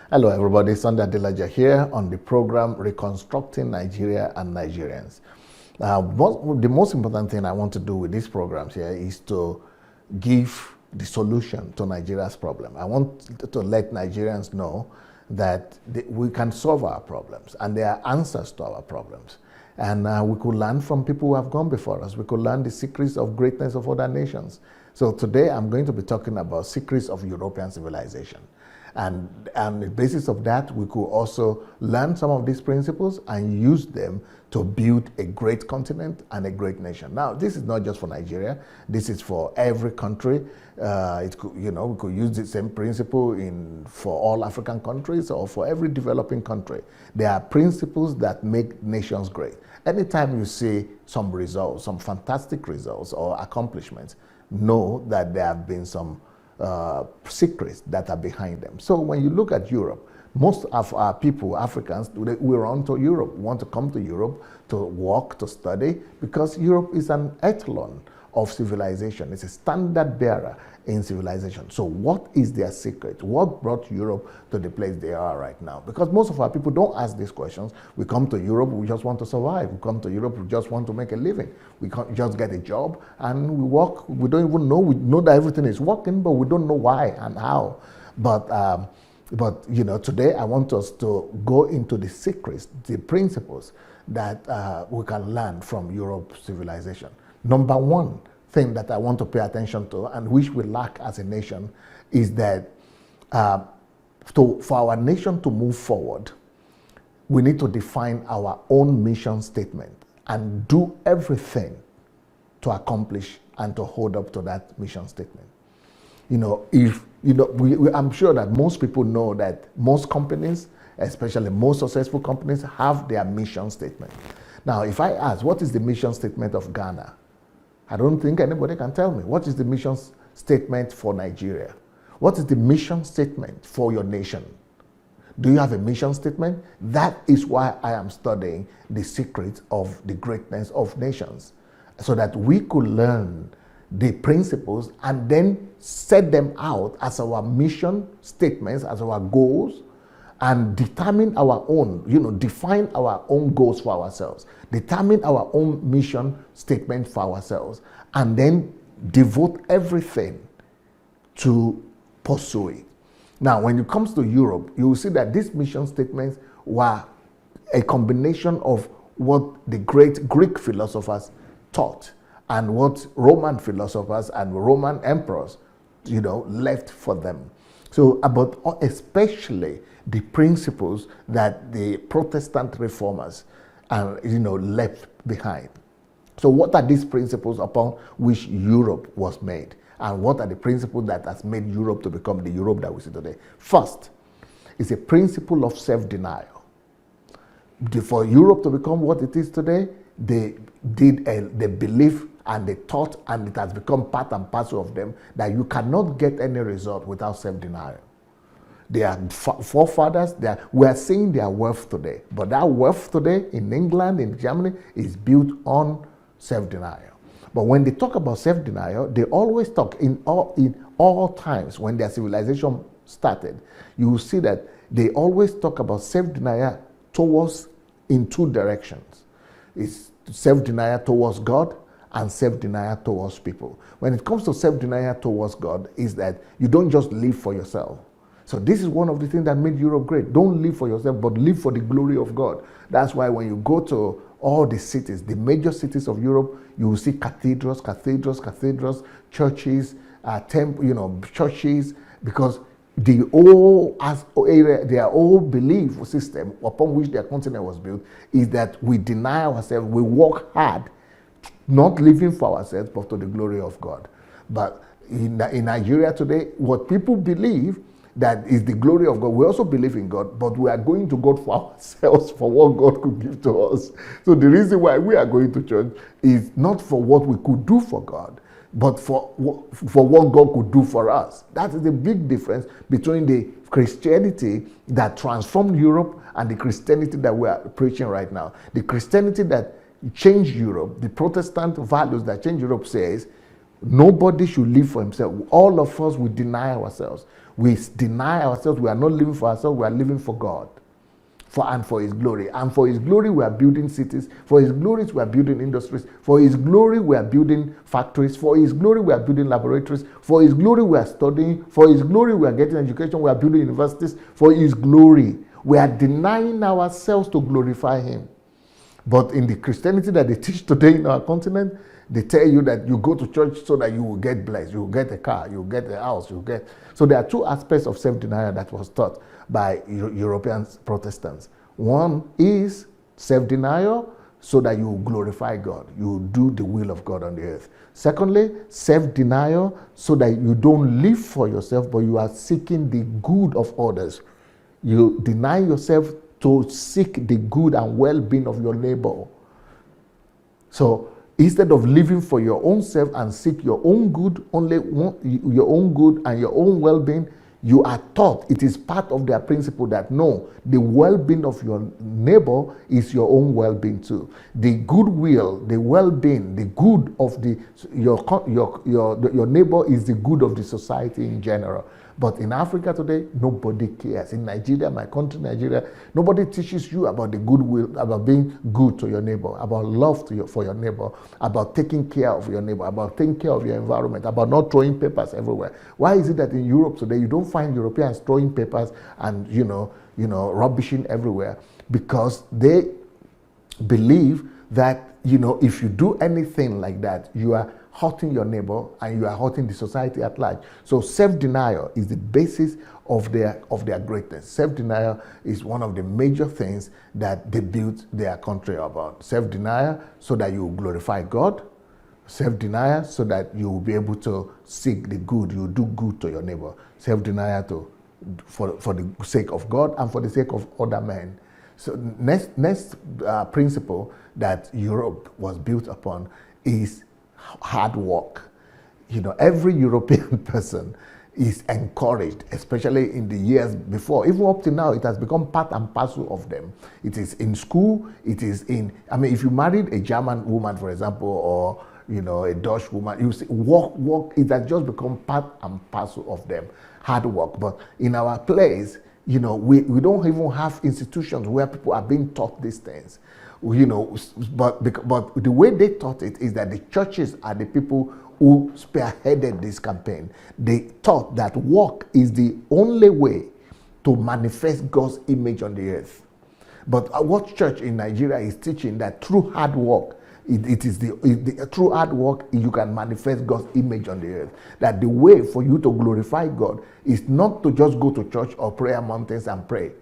Hello everybody, Sunday Adelaja here on the program Reconstructing Nigeria and Nigerians. The most important thing I want to do with these programs here is to give the solution to Nigeria's problem. I want to let Nigerians know that we can solve our problems and there are answers to our problems. And we could learn from people who have gone before us. We could learn the secrets of greatness of other nations. So today I'm going to be talking about secrets of European civilization. And on the basis of that, we could also learn some of these principles and use them to build a great continent and a great nation. Now, this is not just for Nigeria. This is for every country. We could use the same principle for all African countries or for every developing country. There are principles that make nations great. Anytime you see some results, some fantastic results or accomplishments, know that there have been some secrets that are behind them. So when you look at Europe, most of our people, Africans, we run to Europe, we want to come to Europe to work, to study, because Europe is an echelon of civilization. It's a standard bearer in civilization. So what is their secret? What brought Europe to the place they are right now? Because most of our people don't ask these questions. We come to Europe, we just want to survive. We come to Europe, we just want to make a living. We can't just get a job and we work. We don't even know. We know that everything is working, but we don't know why and how. But today I want us to go into the secrets, the principles that we can learn from Europe's civilization. Number one thing that I want to pay attention to, and which we lack as a nation, is that for our nation to move forward, we need to define our own mission statement and do everything to accomplish and to hold up to that mission statement. I'm sure that most people know that most companies, especially most successful companies, have their mission statement. Now, if I ask, what is the mission statement of Ghana? I don't think anybody can tell me. What is the mission statement for Nigeria? What is the mission statement for your nation? Do you have a mission statement? That is why I am studying the secrets of the greatness of nations, so that we could learn the principles and then set them out as our mission statements, as our goals, and determine our own, define our own goals for ourselves, determine our own mission statement for ourselves, and then devote everything to pursue it. Now, when it comes to Europe, you will see that these mission statements were a combination of what the great Greek philosophers taught and what Roman philosophers and Roman emperors, left for them. So, especially the principles that the Protestant reformers left behind. So what are these principles upon which Europe was made? And what are the principles that has made Europe to become the Europe that we see today? First, is a principle of self-denial. For Europe to become what it is today, they believe and they taught, and it has become part and parcel of them, that you cannot get any result without self-denial. Their forefathers, we are seeing their wealth today. But that wealth today in England, in Germany, is built on self-denial. But when they talk about self-denial, they always talk in all times when their civilization started. You will see that they always talk about self-denial in two directions. It's self-denial towards God and self-denial towards people. When it comes to self-denial towards God, is that you don't just live for yourself. So this is one of the things that made Europe great. Don't live for yourself, but live for the glory of God. That's why when you go to all the cities, the major cities of Europe, you will see cathedrals, churches, churches, because their whole belief system upon which their continent was built is that we deny ourselves, we work hard, not living for ourselves, but to the glory of God. But in Nigeria today, what people believe that is the glory of God. We also believe in God, but we are going to God for ourselves, for what God could give to us. So the reason why we are going to church is not for what we could do for God, but for what God could do for us. That is the big difference between the Christianity that transformed Europe and the Christianity that we are preaching right now. The Christianity that changed Europe, the Protestant values that changed Europe says, Nobody should live for himself. All of us, we deny ourselves. We deny ourselves. We are not living for ourselves. We are living for God. For his glory. And for his glory, we are building cities. For his glory, we are building industries. For his glory, we are building factories. For his glory, we are building laboratories. For his glory, we are studying. For his glory, we are getting education. We are building universities. For his glory, we are denying ourselves to glorify him. But in the Christianity that they teach today in our continent, they tell you that you go to church so that you will get blessed. You will get a car. You will get a house. You will get... So there are two aspects of self-denial that was taught by European Protestants. One is self-denial so that you glorify God. You do the will of God on the earth. Secondly, self-denial so that you don't live for yourself, but you are seeking the good of others. You deny yourself to seek the good and well-being of your neighbor. So instead of living for your own self and seek your own good, only your own good and your own well-being, you are taught, it is part of their principle that no, the well-being of your neighbor is your own well-being too. The goodwill, the well-being, the good of your neighbor is the good of the society in general. But in Africa today, nobody cares. In Nigeria, my country, Nigeria, nobody teaches you about the goodwill, about being good to your neighbor, about love for your neighbor, about taking care of your neighbor, about taking care of your environment, about not throwing papers everywhere. Why is it that in Europe today, you don't find Europeans throwing papers and, rubbishing everywhere? Because they believe that, if you do anything like that, you are hurting your neighbor and you are hurting the society at large. So self-denial is the basis of their greatness. Self-denial is one of the major things that they built their country about. Self-denial so that you glorify God. Self-denial so that you will be able to seek the good, you do good to your neighbor. Self-denial for the sake of God and for the sake of other men. So next principle that Europe was built upon is hard work. Every European person is encouraged, especially in the years before. Even up to now, it has become part and parcel of them. It is in school, it is in, if you married a German woman, for example, or a Dutch woman, you see, work, it has just become part and parcel of them. Hard work. But in our place, we don't even have institutions where people are being taught these things. But the way they taught it is that the churches are the people who spearheaded this campaign. They taught that work is the only way to manifest God's image on the earth. But what church in Nigeria is teaching that through hard work, through hard work you can manifest God's image on the earth. That the way for you to glorify God is not to just go to church or prayer mountains and pray,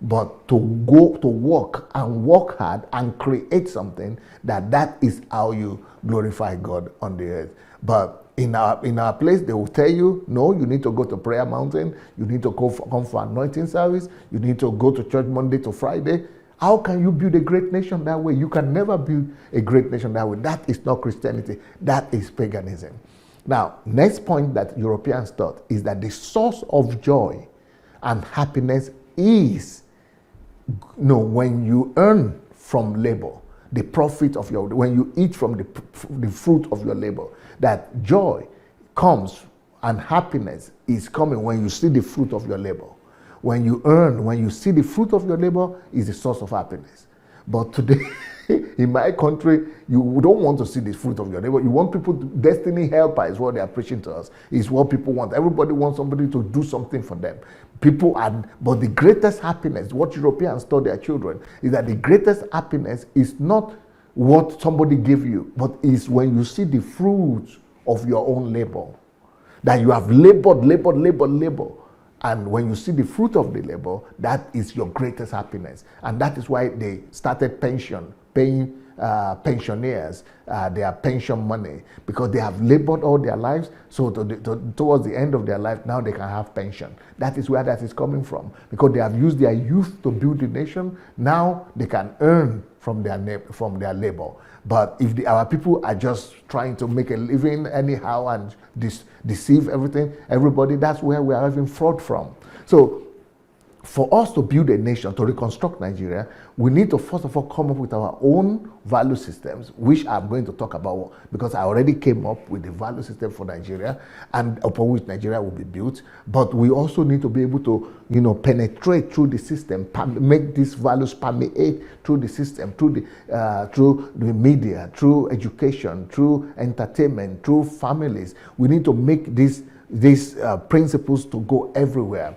but to go to work and work hard and create something that is how you glorify God on the earth. But in our place, they will tell you, no, you need to go to prayer mountain, you need to come for anointing service, you need to go to church Monday to Friday. How can you build a great nation that way? You can never build a great nation that way. That is not Christianity. That is paganism. Now, next point that Europeans taught is that the source of joy and happiness is when you earn from labor, the profit of when you eat from the fruit of your labor, that joy comes and happiness is coming when you see the fruit of your labor. When you see the fruit of your labor is the source of happiness. But today, in my country, you don't want to see the fruit of your labor. You want people, destiny helper is what they are preaching to us. It's what people want. Everybody wants somebody to do something for them. But the greatest happiness, what Europeans taught their children, is that the greatest happiness is not what somebody gave you, but is when you see the fruits of your own labor. That you have labored. And when you see the fruit of the labor, that is your greatest happiness. And that is why they started paying pensioners their pension money, because they have labored all their lives. So towards the end of their life, now they can have pension. That is where that is coming from, because they have used their youth to build the nation. Now they can earn from their labor. But if our people are just trying to make a living anyhow and deceive everybody, that's where we are having fraud from. So for us to build a nation, to reconstruct Nigeria, we need to first of all come up with our own value systems, which I'm going to talk about because I already came up with the value system for Nigeria and upon which Nigeria will be built. But we also need to be able to, penetrate through the system, make these values permeate through the system, through the media, through education, through entertainment, through families. We need to make these principles to go everywhere.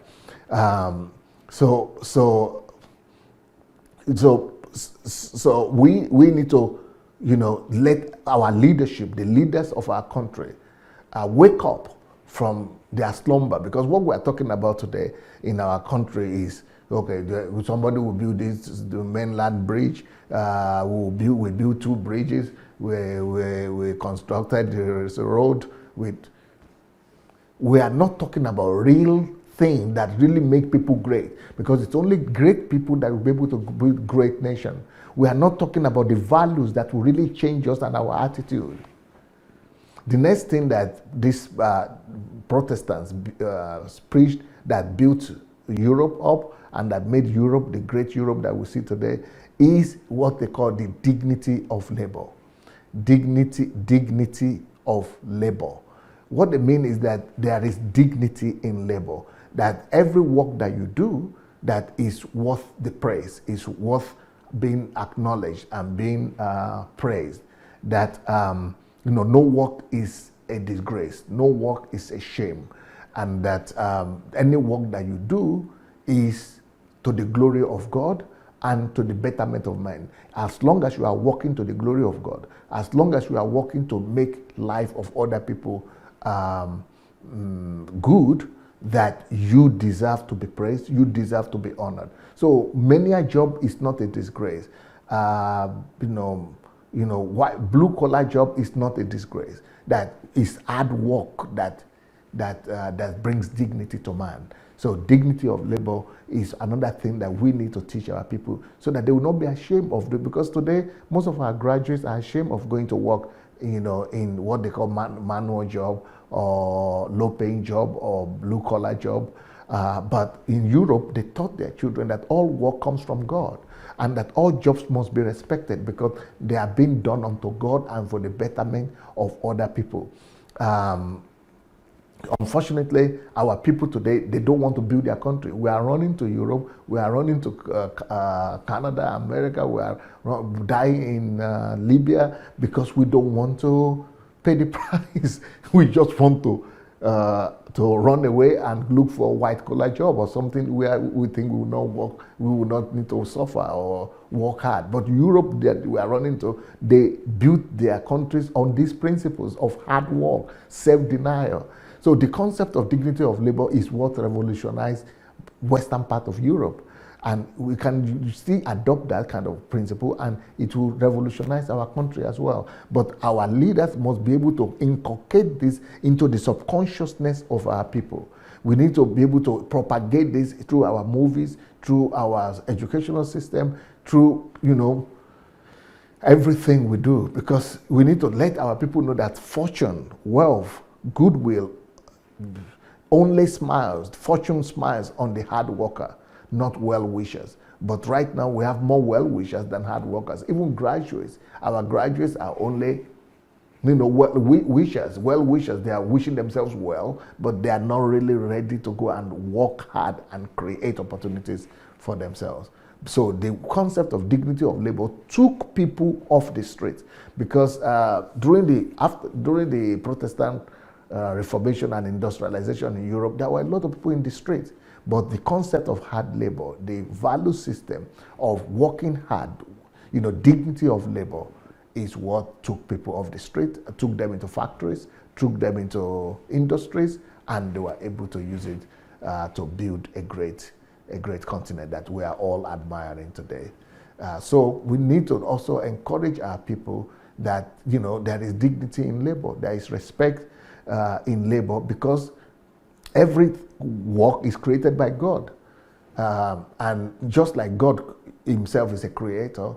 So we need to, let our leadership, the leaders of our country, wake up from their slumber, because what we are talking about today in our country is, okay, somebody will build the mainland bridge, we build 2 bridges, we constructed the road we are not talking about real thing that really make people great, because it's only great people that will be able to build great nation. We are not talking about the values that will really change us and our attitude. The next thing that these Protestants preached that built Europe up and that made Europe the great Europe that we see today is what they call the dignity of labor. Dignity of labor. What they mean is that there is dignity in labor, that every work that you do that is worth the praise, is worth being acknowledged and being praised, that no work is a disgrace, no work is a shame, and that any work that you do is to the glory of God and to the betterment of men. As long as you are working to the glory of God, as long as you are working to make life of other people good, that you deserve to be praised, you deserve to be honored. So many a job is not a disgrace. Blue collar job is not a disgrace. That is hard work that brings dignity to man. So dignity of labor is another thing that we need to teach our people so that they will not be ashamed of it. Because today most of our graduates are ashamed of going to work, in what they call manual job or low-paying job or blue-collar job. But in Europe, they taught their children that all work comes from God and that all jobs must be respected because they are being done unto God and for the betterment of other people. Unfortunately, our people today, they don't want to build their country. We are running to Europe, we are running to Canada, America, we are dying in Libya because we don't want to pay the price. We just want to run away and look for a white-collar job or something where we think we will not work, we will not need to suffer or work hard. But Europe that we are running to, they built their countries on these principles of hard work, self-denial. So the concept of dignity of labor is what revolutionized western part of Europe. And we can still adopt that kind of principle and it will revolutionize our country as well. But our leaders must be able to inculcate this into the subconsciousness of our people. We need to be able to propagate this through our movies, through our educational system, through, everything we do. Because we need to let our people know that fortune, wealth, goodwill, fortune smiles on the hard worker, not well-wishers. But right now we have more well-wishers than hard workers. Even graduates, our graduates are only well-wishers. They are wishing themselves well, but they are not really ready to go and work hard and create opportunities for themselves. So the concept of dignity of labor took people off the street because during the Protestant Reformation and industrialization in Europe, there were a lot of people in the streets. But the concept of hard labor, the value system of working hard, dignity of labor is what took people off the street, took them into factories, took them into industries, and they were able to use it to build a great continent that we are all admiring today. So we need to also encourage our people that, there is dignity in labor, there is respect in labor, because every work is created by God. And just like God himself is a creator,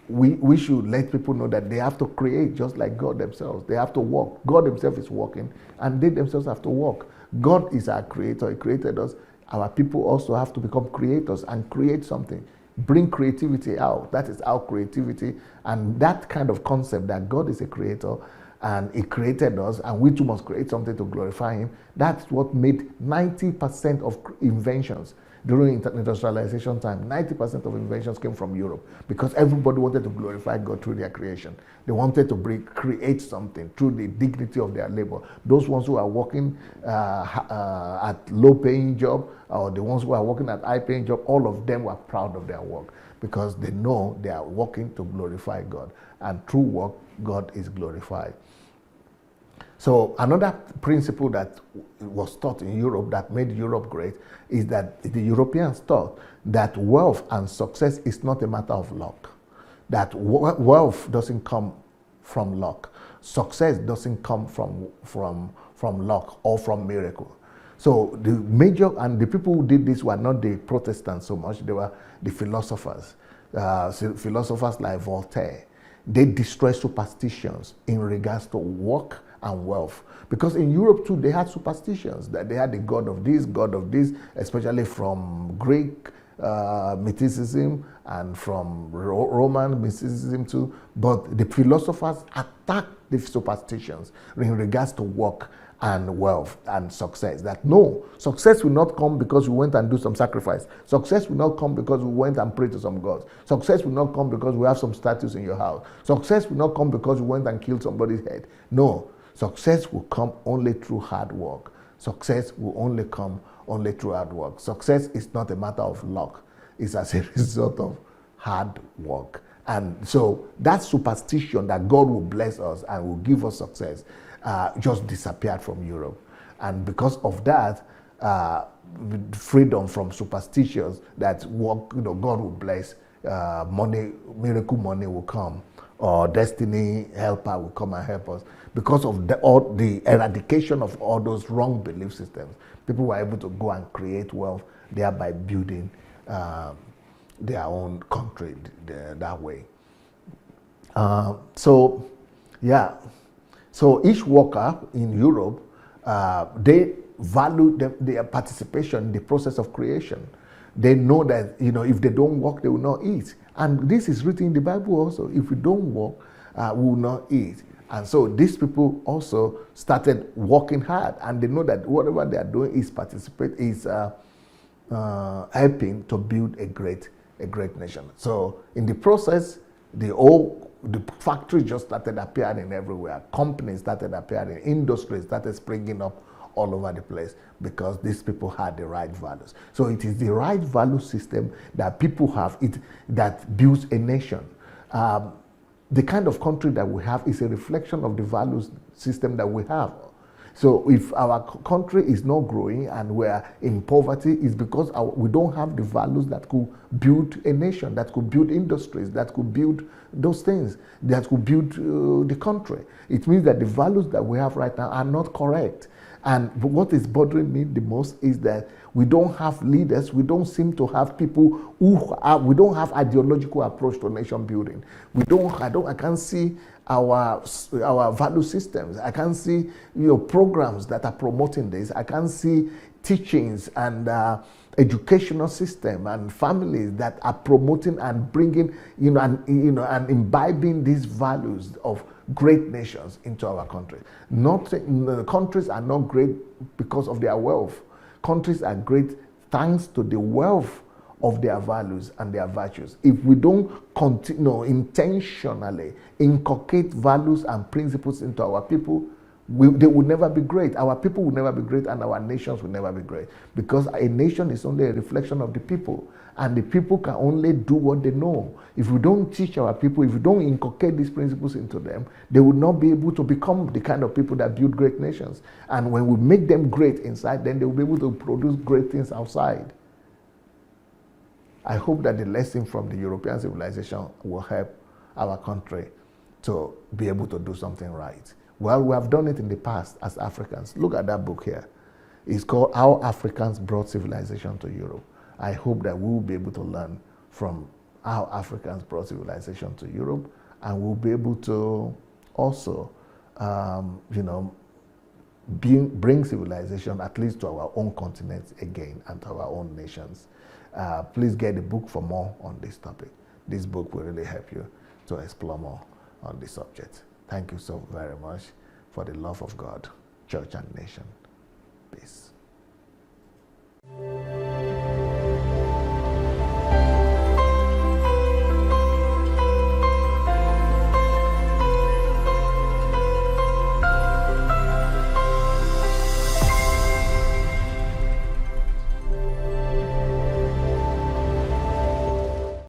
we should let people know that they have to create just like God themselves. They have to work. God himself is working and they themselves have to work. God is our creator. He created us our people also have to become creators and create something, bring creativity out. That is our creativity, and that kind of concept that God is a creator and He created us, and we too must create something to glorify Him. That's what made 90% of inventions during industrialization time. 90% of inventions came from Europe because everybody wanted to glorify God through their creation. They wanted to create something through the dignity of their labor. Those ones who are working at low-paying job, or the ones who are working at high-paying job, all of them were proud of their work because they know they are working to glorify God, and through work, God is glorified. So another principle that was taught in Europe that made Europe great is that the Europeans thought that wealth and success is not a matter of luck. That wealth doesn't come from luck. Success doesn't come from luck or from miracle. So the major, and the people who did this were not the Protestants so much, they were the philosophers. Philosophers like Voltaire. They destroy superstitions in regards to work and wealth. Because in Europe too, they had superstitions, that they had the god of this, especially from Greek mysticism and from Roman mysticism too. But the philosophers attacked the superstitions in regards to work and wealth and success. That no, success will not come because we went and do some sacrifice. Success will not come because we went and prayed to some gods. Success will not come because we have some statues in your house. Success will not come because we went and killed somebody's head. No, success will come only through hard work. Success will only come only through hard work. Success is not a matter of luck. It's as a result of hard work. And so that superstition that God will bless us and will give us success just disappeared from Europe. And because of that, freedom from superstitions that work, God will bless, money, miracle money will come, or destiny helper will come and help us. Because of the eradication of all those wrong belief systems, people were able to go and create wealth, thereby building their own country that way. So each worker in Europe, they value their participation in the process of creation. They know that if they don't work, they will not eat. And this is written in the Bible also. If we don't work, we will not eat. And so these people also started working hard, and they know that whatever they are doing is helping to build a great nation. So in the process, the factories just started appearing everywhere. Companies started appearing. Industries started springing up all over the place because these people had the right values. So it is the right value system that people have that builds a nation. The kind of country that we have is a reflection of the values system that we have. So if our country is not growing and we're in poverty, it's because we don't have the values that could build a nation, that could build industries, that could build those things, that could build the country. It means that the values that we have right now are not correct. And what is bothering me the most is that we don't have leaders, we don't seem to have people we don't have ideological approach to nation building. I can't see our value systems. I can't see programs that are promoting this. I can't see teachings and educational system and families that are promoting and bringing and imbibing these values of great nations into our country. Countries are not great because of their wealth. Countries are great thanks to the wealth of their values and their virtues. If we don't intentionally inculcate values and principles into our people, they will never be great. Our people will never be great, and our nations will never be great. Because a nation is only a reflection of the people, and the people can only do what they know. If we don't teach our people, if we don't inculcate these principles into them, they will not be able to become the kind of people that build great nations. And when we make them great inside, then they will be able to produce great things outside. I hope that the lesson from the European civilization will help our country to be able to do something right. Well, we have done it in the past as Africans. Look at that book here. It's called How Africans Brought Civilization to Europe. I hope that we will be able to learn from how Africans brought civilization to Europe, and we'll be able to also, bring civilization at least to our own continent again and to our own nations. Please get the book for more on this topic. This book will really help you to explore more on this subject. Thank you so very much for the love of God, church, and nation. Peace.